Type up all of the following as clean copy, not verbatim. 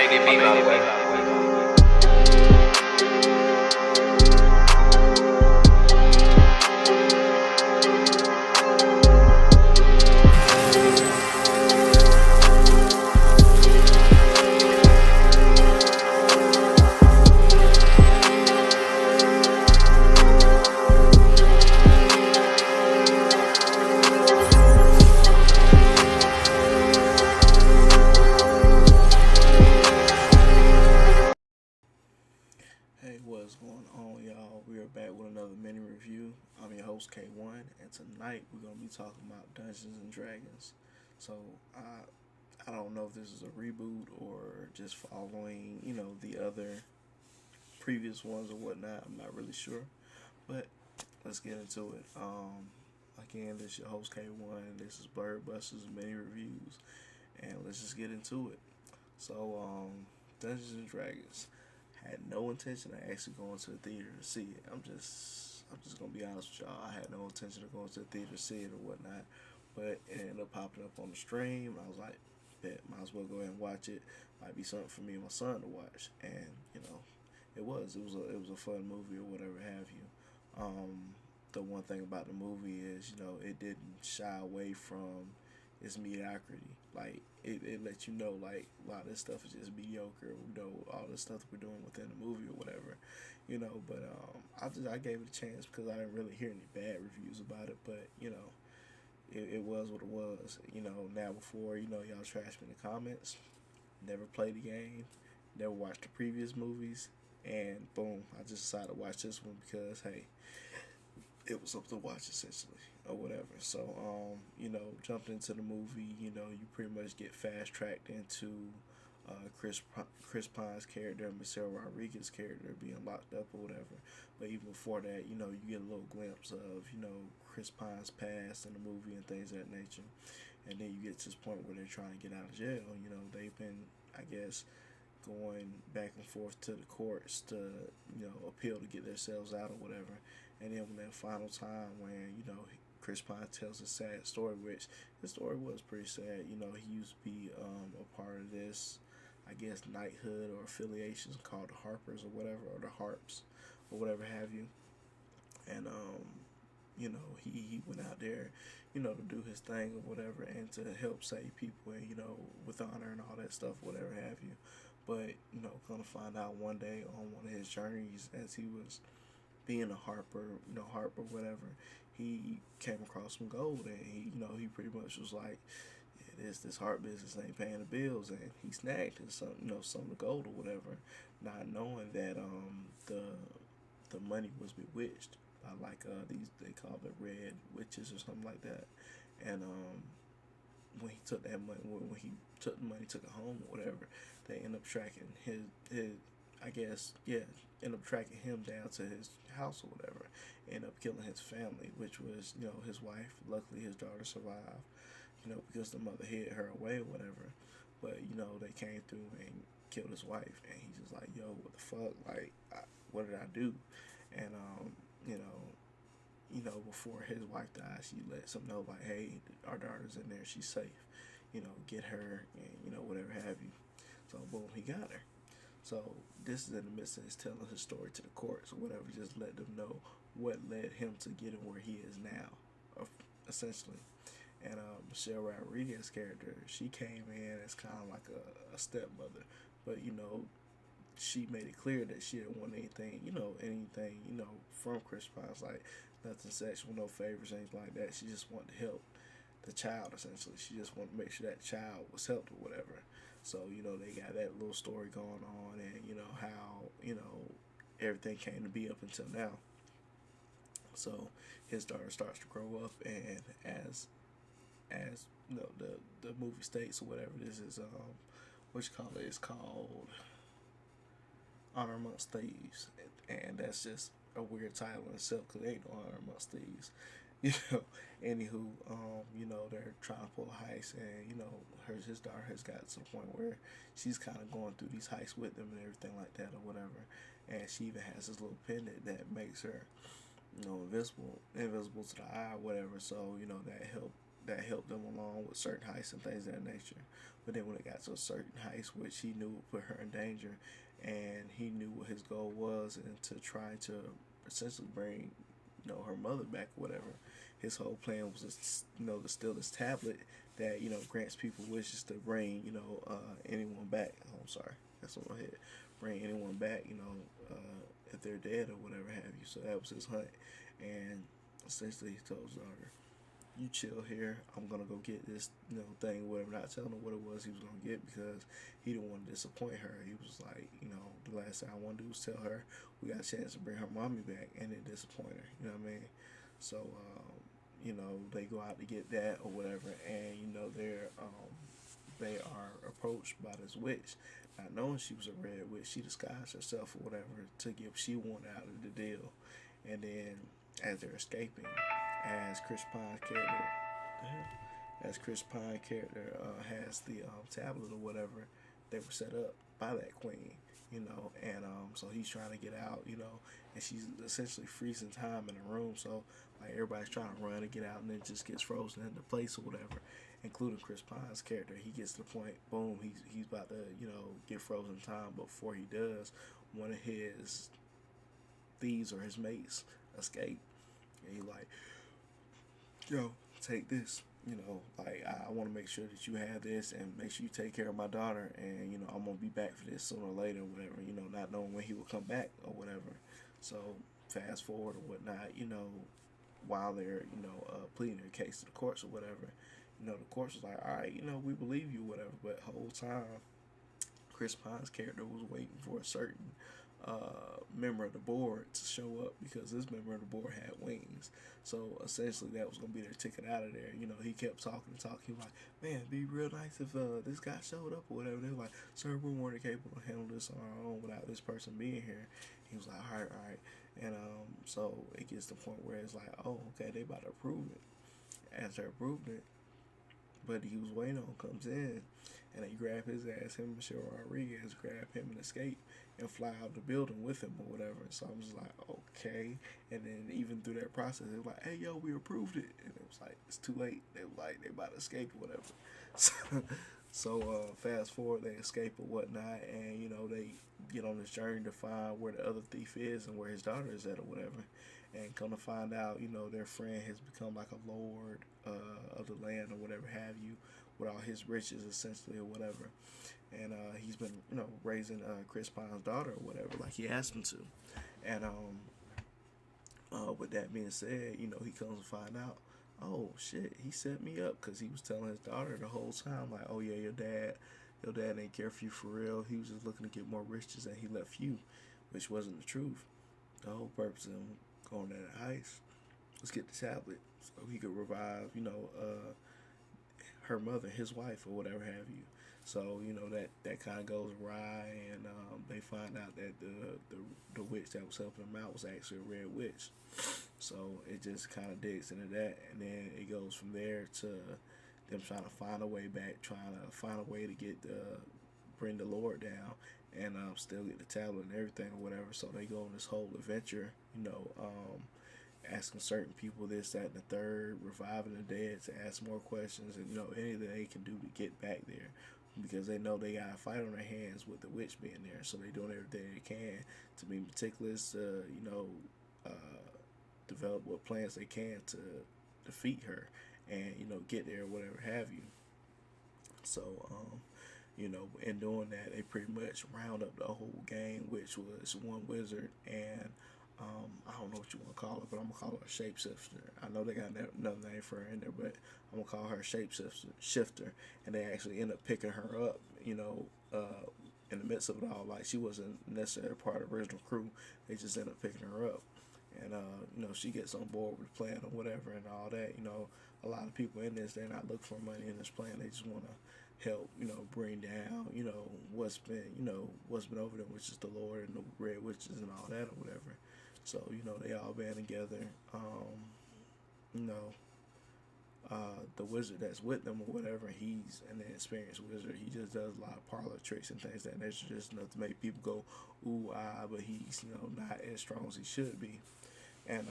made it be my way. Hey, what's going on, y'all? We are back with another mini review. I'm your host K1, and tonight we're gonna be talking about Dungeons and Dragons. So, I don't know if this is a reboot or just following, the other previous ones or whatnot. I'm not really sure, but let's get into it. Again, this is your host K1. This is Blurred Busters mini reviews, and let's just get into it. So, Dungeons and Dragons. Had no intention of actually going to the theater to see it. I'm just gonna be honest with y'all. I had no intention of going to the theater to see it or whatnot, but it ended up popping up on the stream. I was like, bet, might as well go ahead and watch it. Might be something for me and my son to watch, and it was a fun movie or whatever have you. The one thing about the movie is, it didn't shy away from its mediocrity. Like it lets you know, like, a lot of this stuff is just mediocre. All this stuff that we're doing within the movie or whatever, But I gave it a chance because I didn't really hear any bad reviews about it. But it was what it was. Now before y'all trash me in the comments. Never played the game, never watched the previous movies, and boom, I just decided to watch this one because hey, it was something to watch essentially or whatever. So jumped into the movie. You pretty much get fast tracked into Chris Pine's character and Michelle Rodriguez's character being locked up or whatever. But even before that, you get a little glimpse of Chris Pine's past in the movie and things of that nature. And then you get to this point where they're trying to get out of jail. They've been, I guess, going back and forth to the courts to appeal to get themselves out or whatever. And then when that final time when Chris Pine tells a sad story, which his story was pretty sad. He used to be a part of this, I guess, knighthood or affiliations called the Harpers or whatever, or the Harps or whatever have you. And he went out there, to do his thing or whatever, and to help save people, and with honor and all that stuff, whatever have you. But gonna find out one day on one of his journeys as he was being a harper, whatever, he came across some gold, and he pretty much was like, yeah, this harp business ain't paying the bills, and he snagged some of the gold or whatever, not knowing that the money was bewitched by these, they call it red witches or something like that. And when he took that money, when he took the money, took it home or whatever, they end up tracking his I guess, yeah, end up tracking him down to his house or whatever. End up killing his family, which was, his wife. Luckily, his daughter survived, because the mother hid her away or whatever. But, they came through and killed his wife. And he's just like, yo, what the fuck? Like, what did I do? And, before his wife died, she lets him know, like, hey, our daughter's in there. She's safe. Get her and, whatever have you. So, boom, he got her. So this is in the midst of his telling his story to the courts or whatever, just let them know what led him to getting where he is now, essentially. And Michelle Rodriguez's character, she came in as kind of like a stepmother, but she made it clear that she didn't want anything, from Chris Pine. Like nothing sexual, no favors, anything like that. She just wanted to help the child, essentially. She just wanted to make sure that child was helped or whatever. So, they got that little story going on, and, how, everything came to be up until now. So, his daughter starts to grow up, and as the movie states or whatever, this is, it's called Honor Amongst Thieves. And that's just a weird title in itself, because there ain't no Honor Amongst Thieves. Anywho, they're trying to pull a heist, and his daughter has got to the point where she's kind of going through these heists with them and everything like that or whatever, and she even has this little pendant that makes her invisible to the eye or whatever. So that helped that helped them along with certain heists and things of that nature. But then when it got to a certain heist, which he knew would put her in danger, and he knew what his goal was, and to try to essentially bring, her mother back or whatever. His whole plan was to steal this tablet that grants people wishes to bring anyone back. Oh, I'm sorry, that's on my head. Bring anyone back, if they're dead or whatever have you. So that was his hunt, and essentially he told his daughter, "You chill here. I'm gonna go get this, thing, whatever." Not telling her what it was he was gonna get because he didn't want to disappoint her. He was like, the last thing I want to do is tell her we got a chance to bring her mommy back and then disappoint her. You know what I mean? So, they go out to get that or whatever, and they are approached by this witch. Not knowing she was a red witch, she disguised herself or whatever to get what she wanted out of the deal. And then, as they're escaping, as Chris Pine's character, as Chris Pine character has the tablet or whatever, they were set up by that queen, and so he's trying to get out, and she's essentially freezing time in the room. So like everybody's trying to run to get out, and it just gets frozen into place or whatever, including Chris Pine's character. He gets to the point, boom, he's about to get frozen time. But before he does, one of his thieves or his mates escape, and he like, "Yo, take this. I want to make sure that you have this and make sure you take care of my daughter. And, I'm going to be back for this sooner or later," or whatever, not knowing when he will come back or whatever. So fast forward or whatnot, while they're, pleading their case to the courts or whatever, the courts was like, "All right, we believe you," whatever. But the whole time, Chris Pine's character was waiting for a certain member of the board to show up because this member of the board had wings. So essentially, that was gonna be their ticket out of there. He kept talking and talking. He was like, "Man, it'd be real nice if this guy showed up or whatever." They were like, "Sir, we weren't capable to handle this on our own without this person being here." He was like, "All right, all right," and so it gets to the point where it's like, "Oh, okay, they about to approve it." As they're approving it, but he was waiting on comes in, and they grab his ass. Him and Michelle Rodriguez grab him and escape and fly out the building with him or whatever. So I'm just like, okay. And then even through that process, they were like, "Hey, yo, we approved it," and it was like, it's too late. They were like, they about to escape or whatever. So fast forward, they escape or whatnot, and they get on this journey to find where the other thief is and where his daughter is at or whatever. And come to find out, their friend has become like a lord of the land or whatever have you, with all his riches essentially or whatever. And he's been, raising Chris Pine's daughter or whatever, like he asked him to. And with that being said, he comes to find out, oh shit, he set me up because he was telling his daughter the whole time, like, "Oh yeah, your dad didn't care for you for real. He was just looking to get more riches and he left you," which wasn't the truth. The whole purpose of him going to that heist was get the tablet so he could revive, her mother, his wife, or whatever have you. So that kind of goes awry, and they find out that the witch that was helping them out was actually a red witch. So it just kind of digs into that, and then it goes from there to them trying to find a way back, trying to find a way to get bring the Lord down, and still get the tablet and everything or whatever. So they go on this whole adventure, asking certain people this, that, and the third, reviving the dead to ask more questions, and anything they can do to get back there, because they know they got a fight on their hands with the witch being there. So they doing everything they can to be meticulous, to develop what plans they can to defeat her and get there, whatever have you. So in doing that, they pretty much round up the whole gang, which was one wizard and I don't know what you want to call it, but I'm gonna call her a shapeshifter. I know they got another name for her in there, but I'm gonna call her shapeshifter. And they actually end up picking her up, in the midst of it all. Like, she wasn't necessarily part of the original crew. They just end up picking her up, and she gets on board with the plan or whatever and all that. A lot of people in this, they're not looking for money in this plan. They just want to help, bring down, what's been over them, which is the Lord and the red witches and all that or whatever. So, they all band together. The wizard that's with them or whatever, he's an experienced wizard. He just does a lot of parlor tricks and things that nature, just enough to make people go, ooh, ah, but he's, not as strong as he should be. And,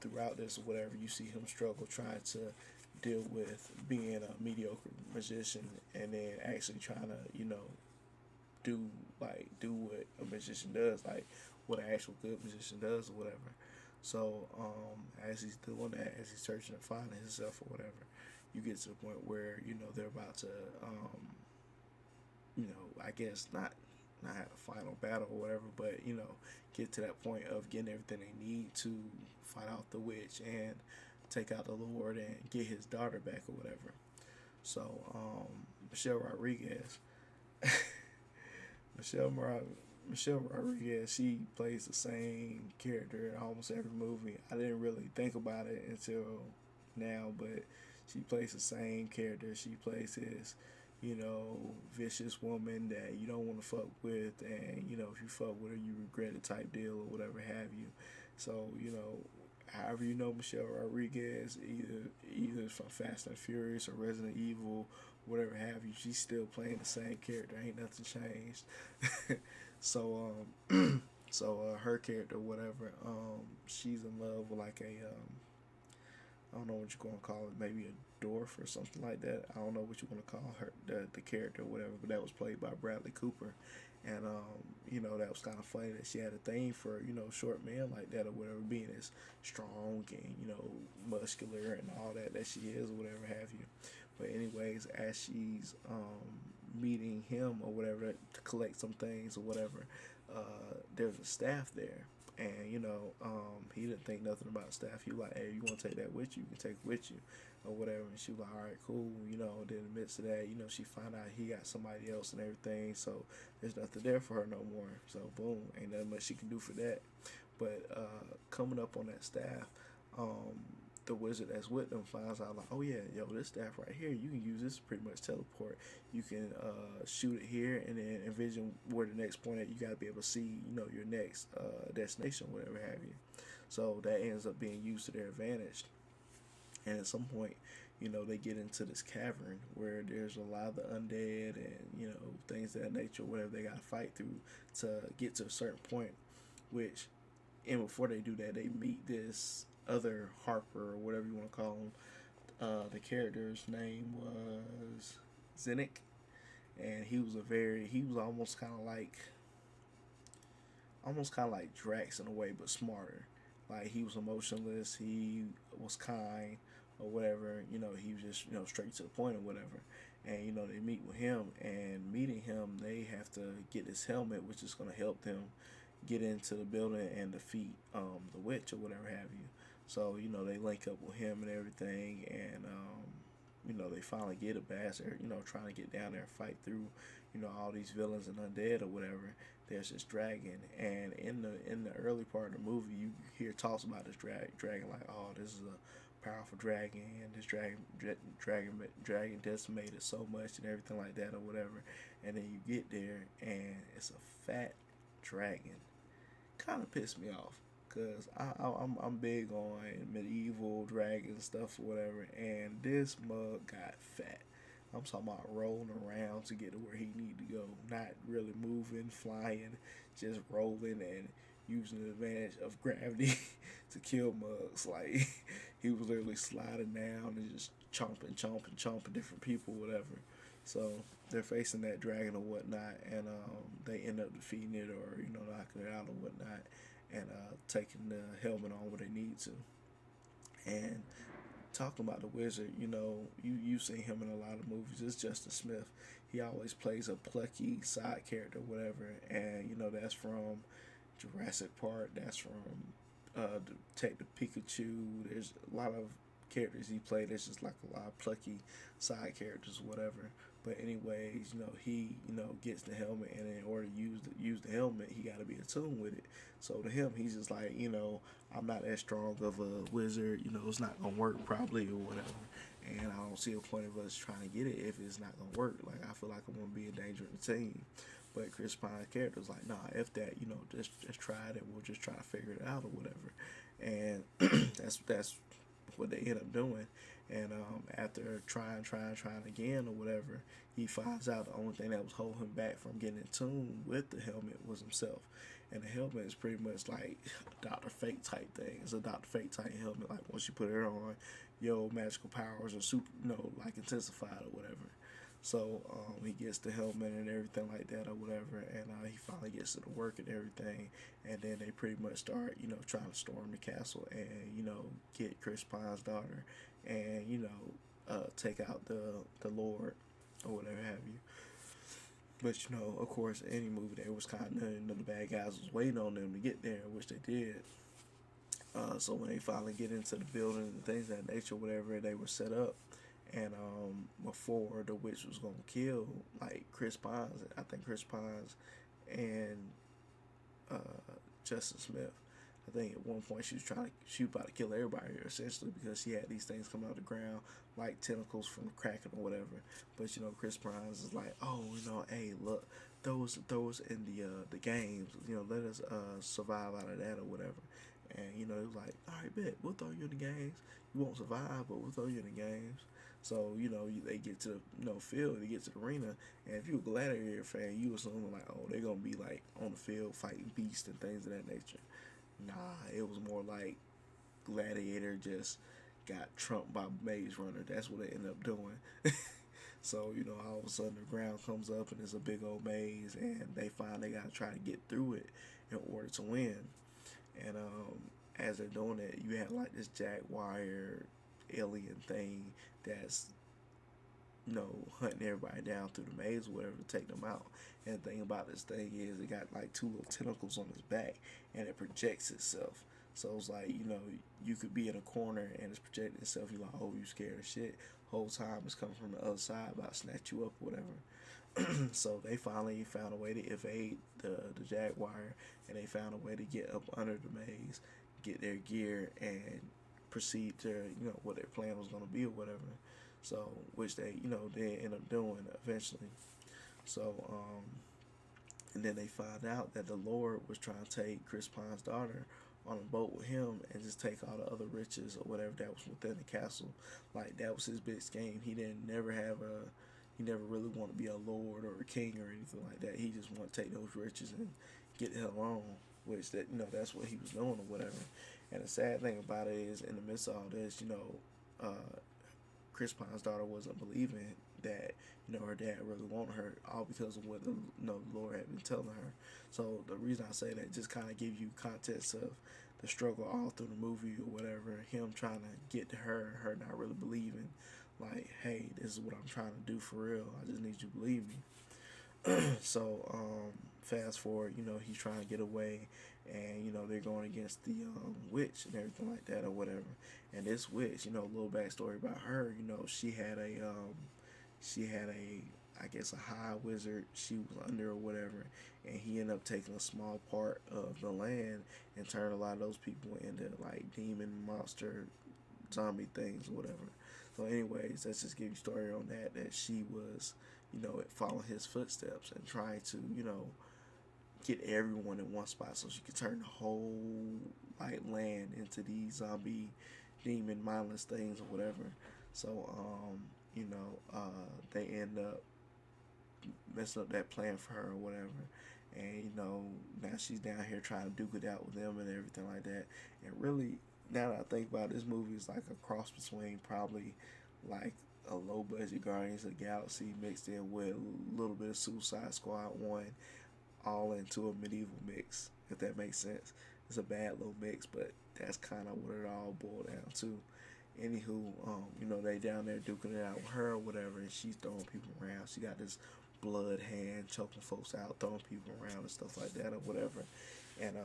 throughout this or whatever, you see him struggle trying to deal with being a mediocre magician and then actually trying to, do do what a magician does, like what an actual good magician does or whatever. So as he's doing that, as he's searching and finding himself or whatever, you get to the point where they're about to I guess not have a final battle or whatever, but get to that point of getting everything they need to fight off the witch and take out the Lord and get his daughter back or whatever. So Michelle Rodriguez, Michelle Michelle Rodriguez, she plays the same character in almost every movie. I didn't really think about it until now, but she plays the same character. She plays this, vicious woman that you don't want to fuck with, and if you fuck with her, you regret it type deal or whatever have you. So however Michelle Rodriguez, either from Fast and Furious or Resident Evil, whatever have you, she's still playing the same character. Ain't nothing changed. so her character, whatever, she's in love with like a I don't know what you're gonna call it, maybe a dwarf or something like that. I don't know what you want to call her, the character or whatever, but that was played by Bradley Cooper. And that was kind of funny that she had a thing for short men like that or whatever, being as strong and muscular and all that she is or whatever have you. But anyways, as she's meeting him or whatever to collect some things or whatever, there's a staff there. And he didn't think nothing about staff. He was like, "Hey, you want to take that with you? You can take it with you, or whatever." And she was like, "All right, cool." Then in the midst of that, she found out he got somebody else and everything. So there's nothing there for her no more. So boom, ain't nothing much she can do for that. But coming up on that staff, the wizard that's with them finds out like, "Oh yeah, yo, this staff right here, you can use this to pretty much teleport. You can shoot it here and then envision where the next point at. You got to be able to see, your next destination, whatever have you." So that ends up being used to their advantage. And at some point, they get into this cavern where there's a lot of the undead and things of that nature, whatever they got to fight through to get to a certain point. Which, and before they do that, they meet this other Harper or whatever you want to call him. The character's name was Zinnik, and he was almost kind of like Drax in a way, but smarter. Like he was emotionless, he was kind or whatever. He was just straight to the point or whatever. And they meet with him, and meeting him, they have to get this helmet, which is going to help them get into the building and defeat the witch or whatever have you. So they link up with him and everything, and they finally get a bastard. Trying to get down there and fight through all these villains and undead or whatever. There's this dragon, and in the early part of the movie, you hear talks about this dragon like, "Oh, this is a powerful dragon, and this dragon decimated so much and everything like that or whatever." And then you get there, and it's a fat dragon. Kind of pissed me off, because I'm big on medieval dragon stuff or whatever, and this mug got fat. I'm talking about rolling around to get to where he need to go, not really moving, flying, just rolling and using the advantage of gravity to kill mugs. Like he was literally sliding down and just chomping different people, whatever. So they're facing that dragon or whatnot, and they end up defeating it or knocking it out or whatnot, and taking the helmet on where they need to. And talking about the wizard, you've seen him in a lot of movies. It's Justin Smith. He always plays a plucky side character, whatever. And that's from Jurassic Park. That's from Detective Pikachu. There's a lot of characters he played. There's just like a lot of plucky side characters, whatever. But anyways, he gets the helmet, and in order to use the helmet, he got to be attuned with it. So to him, he's just like, I'm not that strong of a wizard. It's not gonna work probably or whatever. And I don't see a point of us trying to get it if it's not gonna work. Like I feel like I'm gonna be a danger to the team. But Chris Pine's character's like, nah, if that, just try it, and we'll just try to figure it out or whatever. And that's what they end up doing. And after trying again or whatever, he finds out the only thing that was holding him back from getting in tune with the helmet was himself. And the helmet is pretty much like Dr. Fate type thing. It's a Dr. Fate type helmet. Like once you put it on, your magical powers are super, like intensified or whatever. So he gets the helmet and everything like that or whatever, and he finally gets to the work and everything, and then they pretty much start, trying to storm the castle and get Chris Pine's daughter, and take out the Lord or whatever have you. But of course, any movie there was kind of the bad guys was waiting on them to get there, which they did. So when they finally get into the building and things of that nature, whatever, they were set up. And before the witch was gonna kill like Chris Pines, I think Chris Pines and Justin Smith. I think at one point she was about to kill everybody essentially because she had these things coming out of the ground like tentacles from the kraken or whatever. But Chris Pines is like, oh, hey, look, those in the games, let us survive out of that or whatever. And it was like, all right, bet we'll throw you in the games. You won't survive, but we'll throw you in the games. So they get to the field, they get to the arena, and if you're a Gladiator fan, you assume like, oh, they're gonna be like on the field fighting beasts and things of that nature. Nah, it was more like Gladiator just got trumped by Maze Runner. That's what they ended up doing. So all of a sudden the ground comes up and it's a big old maze, and they find they gotta try to get through it in order to win. And as they're doing it, you have like this jaguar alien thing that's hunting everybody down through the maze or whatever to take them out. And the thing about this thing is it got like two little tentacles on its back and it projects itself. So it's like, you could be in a corner and it's projecting itself. You're like, oh, you scared of shit. Whole time it's coming from the other side about to snatch you up or whatever. So they finally found a way to evade the jaguar, and they found a way to get up under the maze, get their gear, and proceed to what their plan was going to be or whatever. So which they end up doing eventually. So and then they find out that the Lord was trying to take Chris Pine's daughter on a boat with him and just take all the other riches or whatever that was within the castle. Like that was his big scheme. He never really wanted to be a lord or a king or anything like that. He just wanted to take those riches and get the hell on, which that's what he was doing or whatever. And the sad thing about it is, in the midst of all this, Chris Pine's daughter wasn't believing that her dad really wanted her, all because of what the Lord had been telling her. So the reason I say that, just kind of give you context of the struggle all through the movie or whatever. Him trying to get to her not really believing, like, hey, this is what I'm trying to do for real. I just need you to believe me. So fast forward, he's trying to get away, and they're going against the witch and everything like that or whatever. And this witch, a little backstory about her. She had a I guess a high wizard she was under or whatever, and he ended up taking a small part of the land and turned a lot of those people into like demon monster zombie things or whatever. So anyways, let's just give you a story on that she was following his footsteps and trying to get everyone in one spot so she could turn the whole like land into these zombie demon mindless things or whatever. So they end up messing up that plan for her or whatever. And now she's down here trying to duke it out with them and everything like that. And really, now that I think about it, this movie is like a cross between probably like a low budget Guardians of the Galaxy mixed in with a little bit of Suicide Squad 1, all into a medieval mix, if that makes sense. It's a bad little mix, but that's kind of what it all boiled down to. Anywho, they down there duking it out with her or whatever, and she's throwing people around. She got this blood hand choking folks out, throwing people around and stuff like that or whatever. And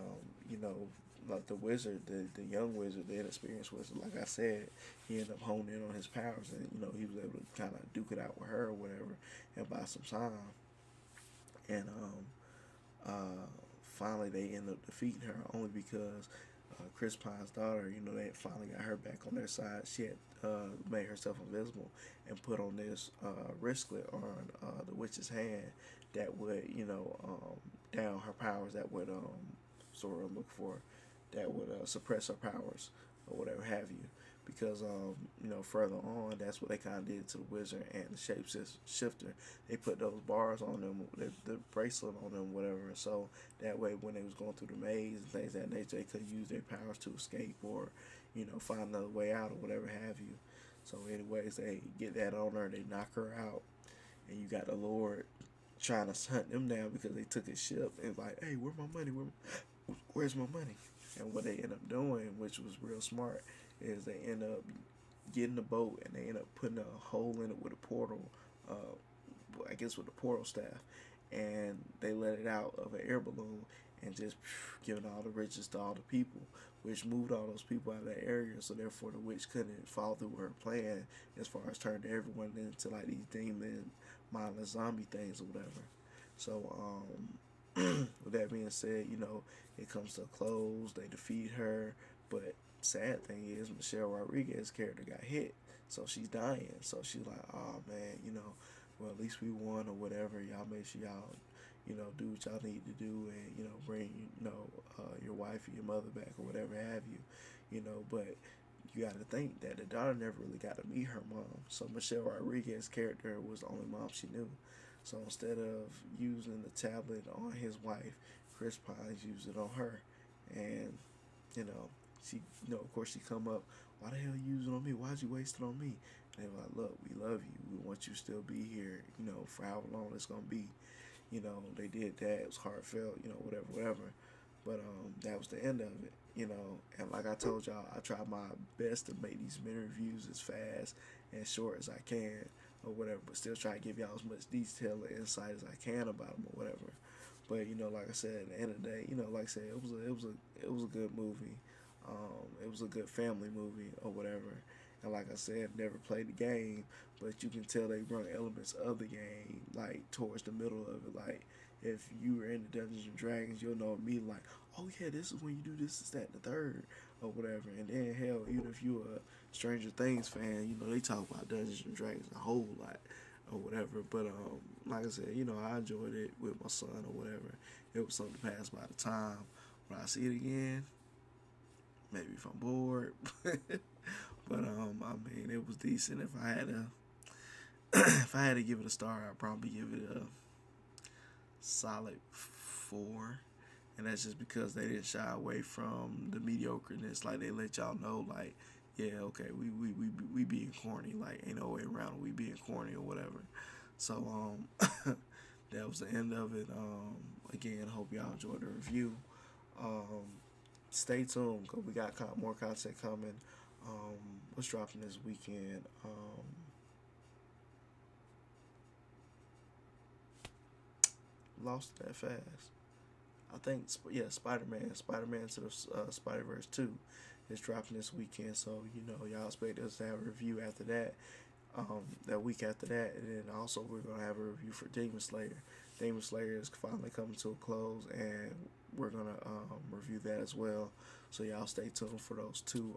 like the wizard, the young wizard, the inexperienced wizard, like I said, he ended up honing in on his powers, and he was able to kind of duke it out with her or whatever, and buy some time. And finally they ended up defeating her only because Chris Pine's daughter, they had finally got her back on their side. She had made herself invisible and put on this wristlet on the witch's hand that would, down her powers, that would, sort of look for, that would suppress her powers or whatever have you. because further on, that's what they kind of did to the wizard and the shapeshifter. They put those bars on them, the bracelet on them, whatever. So that way, when they was going through the maze and things of that nature, they could use their powers to escape or find another way out or whatever have you. So, anyways, they get that on her, they knock her out, and you got the Lord trying to hunt them down because they took his ship and like, hey, where's my money? Where's my money? And what they end up doing, which was real smart, is they end up getting the boat and they end up putting a hole in it with a portal, I guess with the portal staff, and they let it out of an air balloon and just giving all the riches to all the people, which moved all those people out of that area. So therefore, the witch couldn't follow through her plan as far as turning everyone into like these demon, mindless zombie things or whatever. So with that being said, it comes to a close. They defeat her, but sad thing is Michelle Rodriguez's character got hit, so she's dying. So she's like, oh man, well at least we won or whatever. Y'all make sure y'all, do what y'all need to do, and bring your wife or your mother back or whatever have you, But you got to think that the daughter never really got to meet her mom. So Michelle Rodriguez's character was the only mom she knew. So instead of using the tablet on his wife, Chris Pines used it on her, and she, of course, she come up. Why the hell you using it on me? Why'd you waste it on me? And they were like, look, we love you. We want you to still be here. For how long it's gonna be. They did that. It was heartfelt. Whatever. But that was the end of it. And like I told y'all, I try my best to make these mini reviews as fast and short as I can, or whatever. But still try to give y'all as much detail and insight as I can about them, or whatever. But like I said, at the end of the day, like I said, it was a good movie. It was a good family movie or whatever. And like I said, never played the game, but you can tell they brought elements of the game like towards the middle of it. Like if you were into Dungeons and Dragons, you'll know immediately like, oh yeah, this is when you do this, that, and the third or whatever. And then hell, even if you're a Stranger Things fan, they talk about Dungeons and Dragons a whole lot or whatever. But like I said, I enjoyed it with my son or whatever. It was something to pass by the time. When I see it again, maybe if I'm bored. But it was decent. If I had to if I had to give it a star, I'd probably give it a solid 4. And that's just because they didn't shy away from the mediocreness. Like they let y'all know, like, yeah, okay, we being corny. Like ain't no way around it. We being corny or whatever. So that was the end of it. Again, hope y'all enjoyed the review. Stay tuned because we got more content coming. What's dropping this weekend? Lost it that fast. I think Spider-Man to the Spider-Verse 2 is dropping this weekend. So y'all expect us to have a review after that. That week after that, and then also we're gonna have a review for Demon Slayer. Demon Slayer is finally coming to a close, and we're gonna review that as well. So y'all stay tuned for those two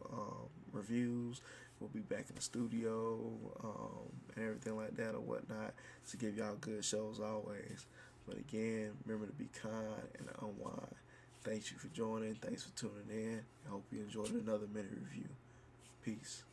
reviews. We'll be back in the studio and everything like that or whatnot to give y'all good shows always. But again, remember to be kind and unwind. Thanks you for joining. Thanks for tuning in. I hope you enjoyed another minute review. Peace.